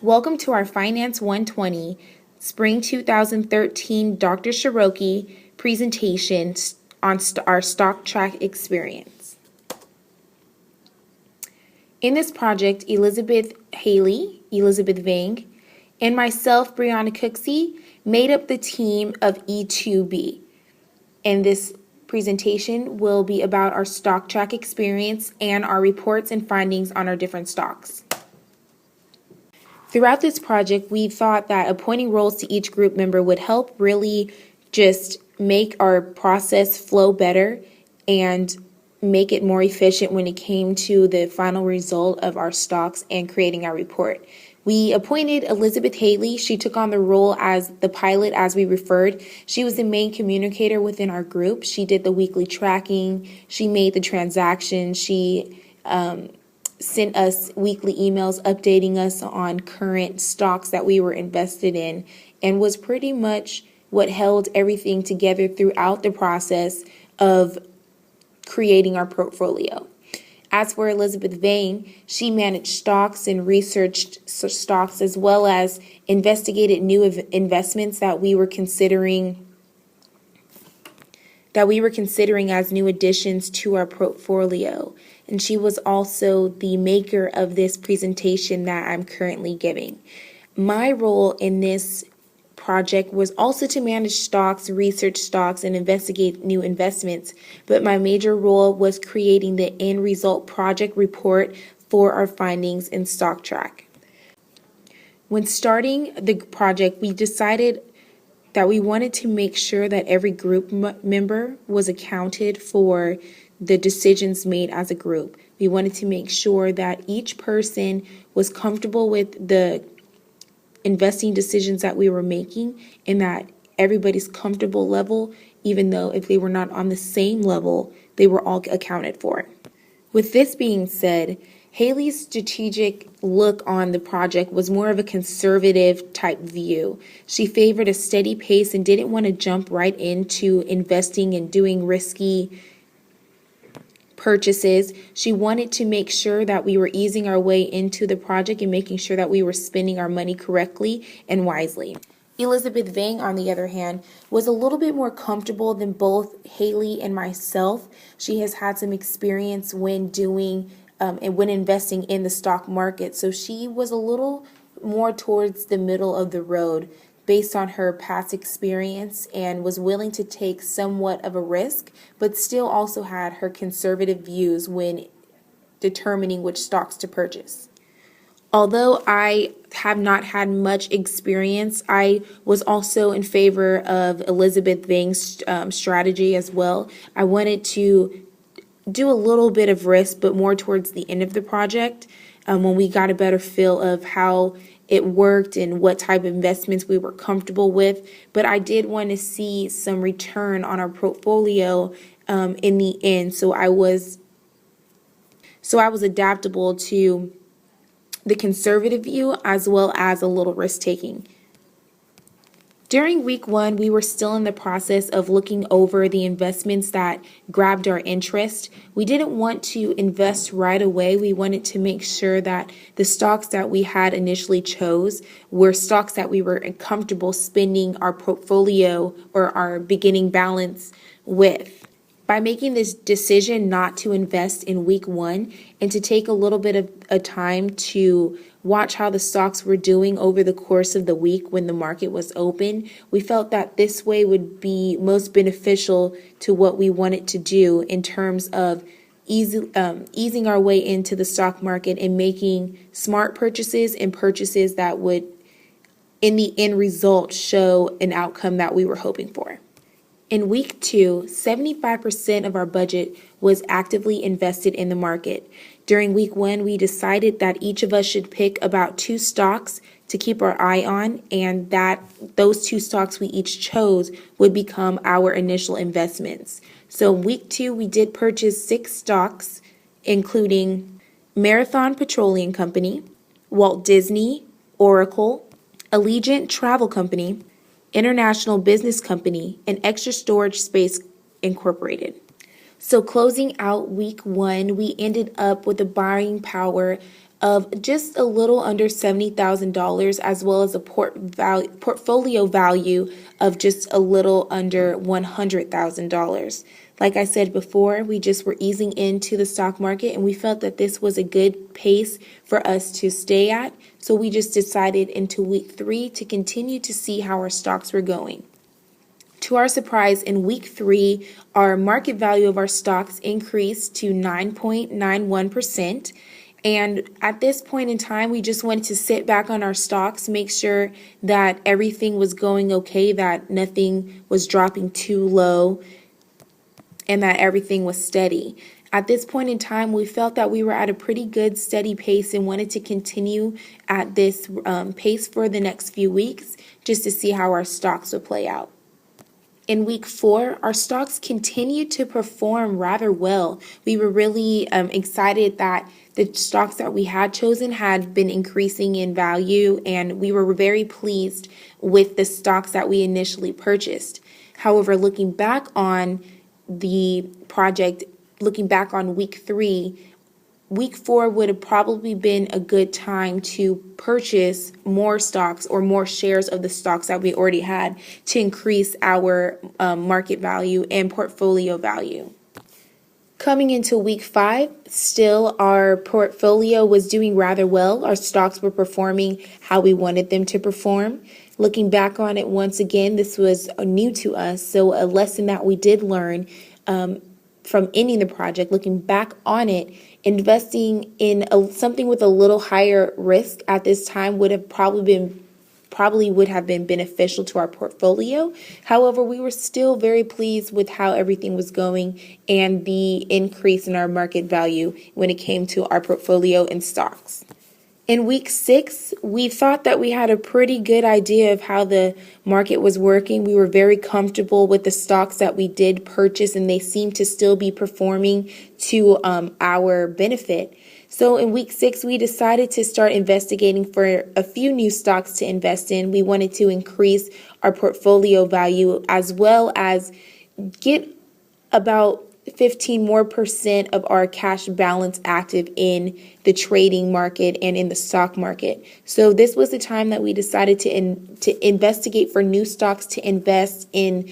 Welcome to our Finance 120 Spring 2013 Dr. Shahrokhi presentation on our Stoc Trak experience. In this project, Elizabeth Vang, and myself, Briana Cooksey, made up the team of E2B. And this presentation will be about our Stoc Trak experience and our reports and findings on our different stocks. Throughout this project, we thought that appointing roles to each group member would help really just make our process flow better and make it more efficient when it came to the final result of our stocks and creating our report. We appointed Elizabeth Haley. She took on the role as the pilot, as we referred. She was the main communicator within our group. She did the weekly tracking. She made the transactions. She sent us weekly emails updating us on current stocks that we were invested in, and was pretty much what held everything together throughout the process of creating our portfolio. As for Elizabeth Vang, she managed stocks and researched stocks, as well as investigated new investments that we were considering as new additions to our portfolio. And she was also the maker of this presentation that I'm currently giving. My role in this project was also to manage stocks, research stocks, and investigate new investments, but my major role was creating the end result project report for our findings in Stoc Trak. When starting the project, we decided that we wanted to make sure that every group member was accounted for the decisions made as a group. We wanted to make sure that each person was comfortable with the investing decisions that we were making, and that everybody's comfortable level, even though if they were not on the same level, they were all accounted for. With this being said, Haley's strategic look on the project was more of a conservative type view. She favored a steady pace and didn't want to jump right into investing and doing risky purchases. She wanted to make sure that we were easing our way into the project and making sure that we were spending our money correctly and wisely. Elizabeth Vang, on the other hand, was a little bit more comfortable than both Haley and myself. She has had some experience when doing and when investing in the stock market, so she was a little more towards the middle of the road based on her past experience, and was willing to take somewhat of a risk, but still also had her conservative views when determining which stocks to purchase. Although I have not had much experience, I was also in favor of Elizabeth Vang's strategy as well. I wanted to do a little bit of risk, but more towards the end of the project, when we got a better feel of how it worked and what type of investments we were comfortable with. But I did want to see some return on our portfolio in the end, so I was adaptable to the conservative view as well as a little risk taking. During week one, we were still in the process of looking over the investments that grabbed our interest. We didn't want to invest right away. We wanted to make sure that the stocks that we had initially chose were stocks that we were comfortable spending our portfolio or our beginning balance with. By making this decision not to invest in week one and to take a little bit of a time to watch how the stocks were doing over the course of the week when the market was open, we felt that this way would be most beneficial to what we wanted to do in terms of easing our way into the stock market and making smart purchases and purchases that would, in the end result, show an outcome that we were hoping for. In week two, 75% of our budget was actively invested in the market. During week one, we decided that each of us should pick about 2 stocks to keep our eye on, and that those 2 stocks we each chose would become our initial investments. So in week 2, we did purchase 6 stocks, including Marathon Petroleum Company, Walt Disney, Oracle, Allegiant Travel Company, International Business Company, and Extra Storage Space Incorporated. So closing out week one, we ended up with a buying power of just a little under $70,000, as well as a portfolio value of just a little under $100,000. Like I said before, we just were easing into the stock market, and we felt that this was a good pace for us to stay at. So we just decided into week 3 to continue to see how our stocks were going. To our surprise, in week 3, our market value of our stocks increased to 9.91%. And at this point in time, we just wanted to sit back on our stocks, make sure that everything was going okay, that nothing was dropping too low, and that everything was steady. At this point in time, we felt that we were at a pretty good steady pace and wanted to continue at this pace for the next few weeks just to see how our stocks would play out. In week 4, our stocks continued to perform rather well. We were really excited that the stocks that we had chosen had been increasing in value, and we were very pleased with the stocks that we initially purchased. However, looking back on the project, looking back on week 3, week 4 would have probably been a good time to purchase more stocks or more shares of the stocks that we already had to increase our market value and portfolio value. Coming into week 5, still our portfolio was doing rather well. Our stocks were performing how we wanted them to perform. Looking back on it once again, this was new to us, so a lesson that we did learn from ending the project, looking back on it, investing in something with a little higher risk at this time would have probably would have been beneficial to our portfolio. However, we were still very pleased with how everything was going and the increase in our market value when it came to our portfolio and stocks. In week 6, we thought that we had a pretty good idea of how the market was working. We were very comfortable with the stocks that we did purchase, and they seemed to still be performing to our benefit. So in week 6, we decided to start investigating for a few new stocks to invest in. We wanted to increase our portfolio value as well as get about 15% more of our cash balance active in the trading market and in the stock market. So this was the time that we decided to investigate for new stocks to invest in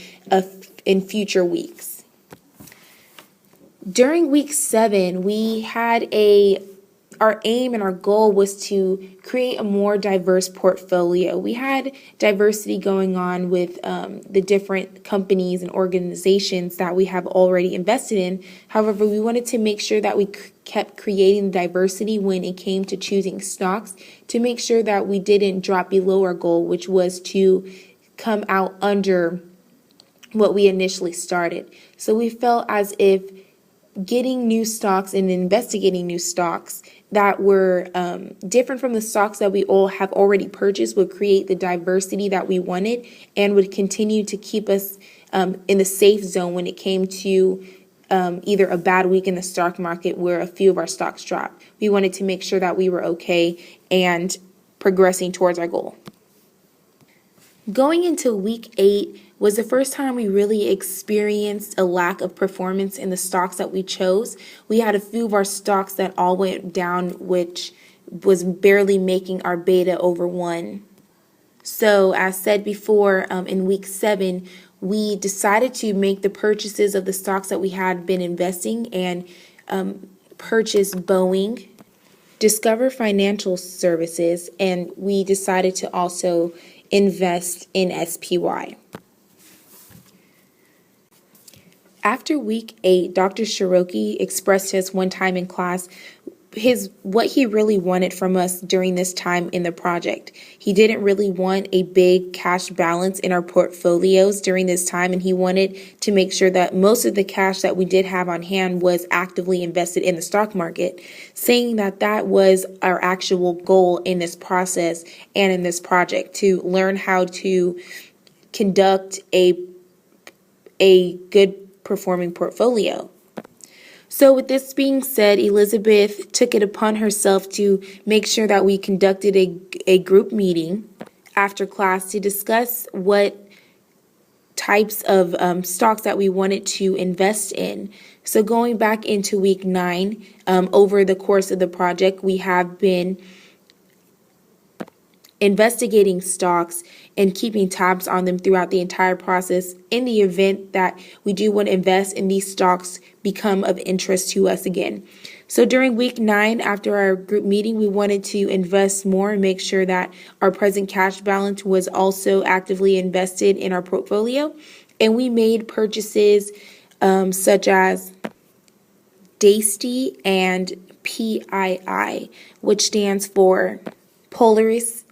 future weeks. During week 7, we had our aim and our goal was to create a more diverse portfolio. We had diversity going on with the different companies and organizations that we have already invested in. However, we wanted to make sure that we kept creating diversity when it came to choosing stocks to make sure that we didn't drop below our goal, which was to come out under what we initially started. So we felt as if getting new stocks and investigating new stocks that were different from the stocks that we all have already purchased would create the diversity that we wanted and would continue to keep us in the safe zone when it came to either a bad week in the stock market where a few of our stocks dropped. We wanted to make sure that we were okay and progressing towards our goal. Going into week 8 was the first time we really experienced a lack of performance in the stocks that we chose. We had a few of our stocks that all went down, which was barely making our beta over 1. So as said before, in week 7, we decided to make the purchases of the stocks that we had been investing and purchase Boeing, Discover Financial Services, and we decided to also invest in SPY. After week 8, Dr. Shahrokhi expressed to us one time in class what he really wanted from us during this time in the project. He didn't really want a big cash balance in our portfolios during this time, and he wanted to make sure that most of the cash that we did have on hand was actively invested in the stock market, saying that that was our actual goal in this process and in this project, to learn how to conduct a good performing portfolio. So with this being said, Elizabeth took it upon herself to make sure that we conducted a group meeting after class to discuss what types of stocks that we wanted to invest in. So going back into week 9, over the course of the project, we have been investigating stocks and keeping tabs on them throughout the entire process in the event that we do want to invest in these stocks become of interest to us again. So during week 9, after our group meeting, we wanted to invest more and make sure that our present cash balance was also actively invested in our portfolio. And we made purchases such as DASTY and PII, which stands for Polaris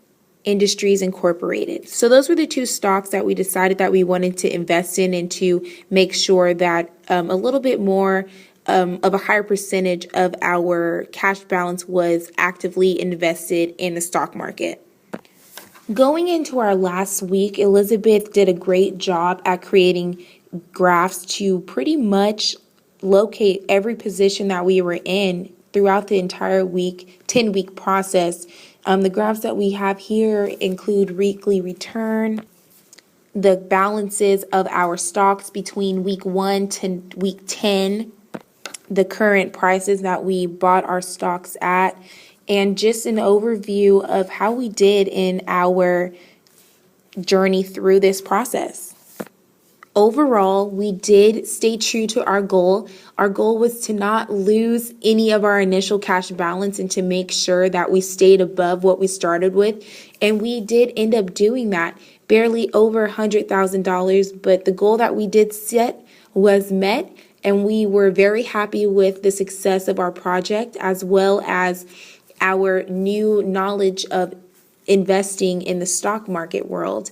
Industries Incorporated. So those were the 2 stocks that we decided that we wanted to invest in and to make sure that a little bit more of a higher percentage of our cash balance was actively invested in the stock market. Going into our last week, Elizabeth did a great job at creating graphs to pretty much locate every position that we were in throughout the entire week, 10-week process. The graphs that we have here include weekly return, the balances of our stocks between week 1 to week 10, the current prices that we bought our stocks at, and just an overview of how we did in our journey through this process. Overall, we did stay true to our goal. Our goal was to not lose any of our initial cash balance and to make sure that we stayed above what we started with. And we did end up doing that, barely over $100,000, but the goal that we did set was met. And we were very happy with the success of our project, as well as our new knowledge of investing in the stock market world.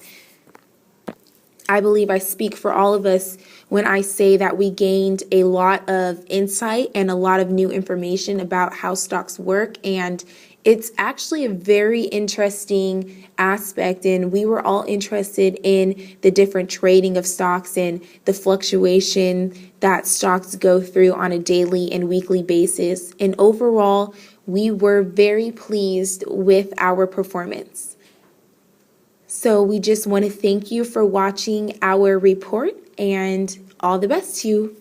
I believe I speak for all of us when I say that we gained a lot of insight and a lot of new information about how stocks work. And it's actually a very interesting aspect, and we were all interested in the different trading of stocks and the fluctuation that stocks go through on a daily and weekly basis. And overall, we were very pleased with our performance. So we just want to thank you for watching our report, and all the best to you.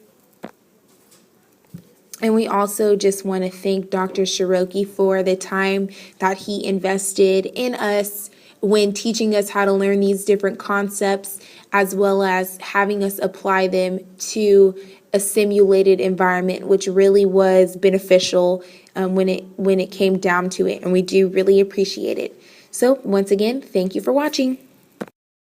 And we also just want to thank Dr. Shahrokhi for the time that he invested in us when teaching us how to learn these different concepts, as well as having us apply them to a simulated environment, which really was beneficial when it came down to it. And we do really appreciate it. So once again, thank you for watching.